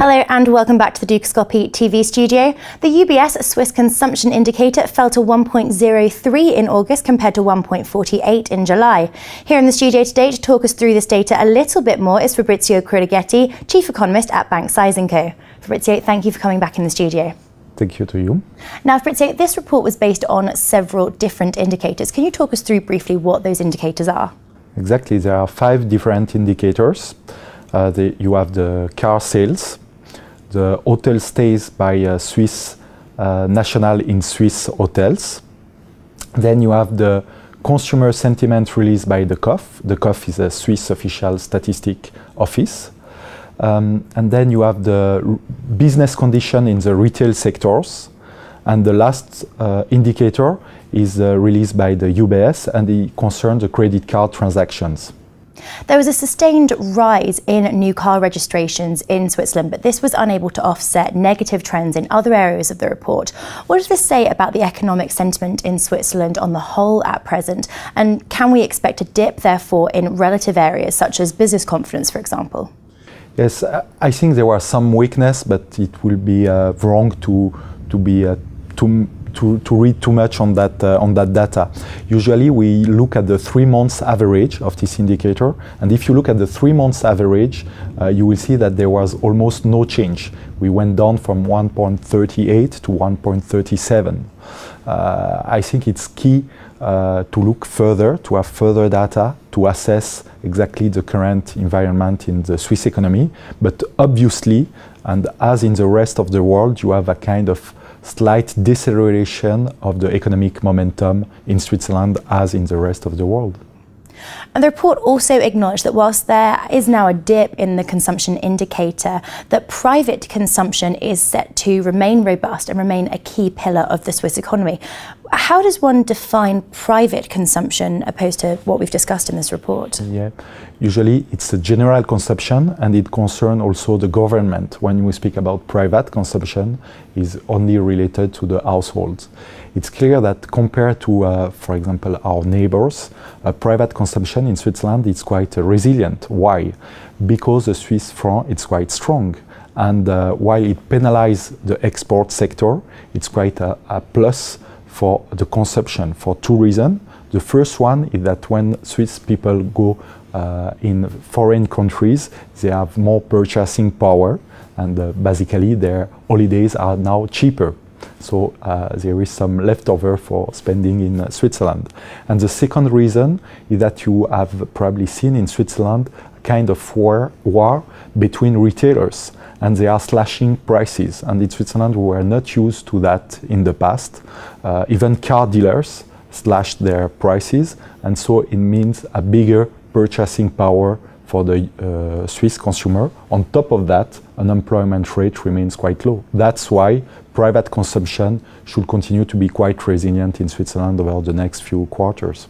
Hello and welcome back to the Dukascopy TV studio. The UBS Swiss consumption indicator fell to 1.03 in August compared to 1.48 in July. Here in the studio today to talk us through this data a little bit more is Fabrizio Quirighetti, Chief Economist at Banque Syz Co. Fabrizio, thank you for coming back in the studio. Thank you to you. Now, Fabrizio, this report was based on several different indicators. Can you talk us through briefly what those indicators are? Exactly, there are 5 different indicators. You have the car sales, the hotel stays by Swiss national in Swiss hotels. Then you have the consumer sentiment released by the COF. The COF is a Swiss official statistic office. And then you have the business condition in the retail sectors. And the last indicator is released by the UBS, and it concerns the credit card transactions. There was a sustained rise in new car registrations in Switzerland, but this was unable to offset negative trends in other areas of the report. What does this say about the economic sentiment in Switzerland on the whole at present? And can we expect a dip, therefore, in relative areas such as business confidence, for example? Yes, I think there was some weakness, but it will be wrong to read too much on that data. Usually we look at the 3 months average of this indicator, and if you look at the 3 months average, you will see that there was almost no change. We went down from 1.38 to 1.37. I think it's key to look further, to have further data, to assess exactly the current environment in the Swiss economy. But obviously, and as in the rest of the world, you have a kind of slight deceleration of the economic momentum in Switzerland as in the rest of the world. And the report also acknowledged that whilst there is now a dip in the consumption indicator, that private consumption is set to remain robust and remain a key pillar of the Swiss economy. How does one define private consumption opposed to what we've discussed in this report? Yeah, usually it's a general consumption, and it concerns also the government. When we speak about private consumption, is only related to the households. It's clear that compared to, for example, our neighbors, private consumption in Switzerland is quite resilient. Why? Because the Swiss franc is quite strong. And while it penalizes the export sector, it's quite a plus for the consumption for 2 reasons. The first one is that when Swiss people go in foreign countries, they have more purchasing power, and basically their holidays are now cheaper. So there is some leftover for spending in Switzerland. And the second reason is that you have probably seen in Switzerland a kind of war between retailers, and they are slashing prices. And in Switzerland we were not used to that in the past. Even car dealers slashed their prices, and so it means a bigger purchasing power for the Swiss consumer. On top of that, unemployment rate remains quite low. That's why private consumption should continue to be quite resilient in Switzerland over the next few quarters.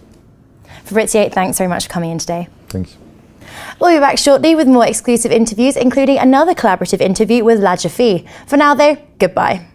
Fabrizio, thanks very much for coming in today. Thanks. We'll be back shortly with more exclusive interviews, including another collaborative interview with La Jaffee. For now, though, goodbye.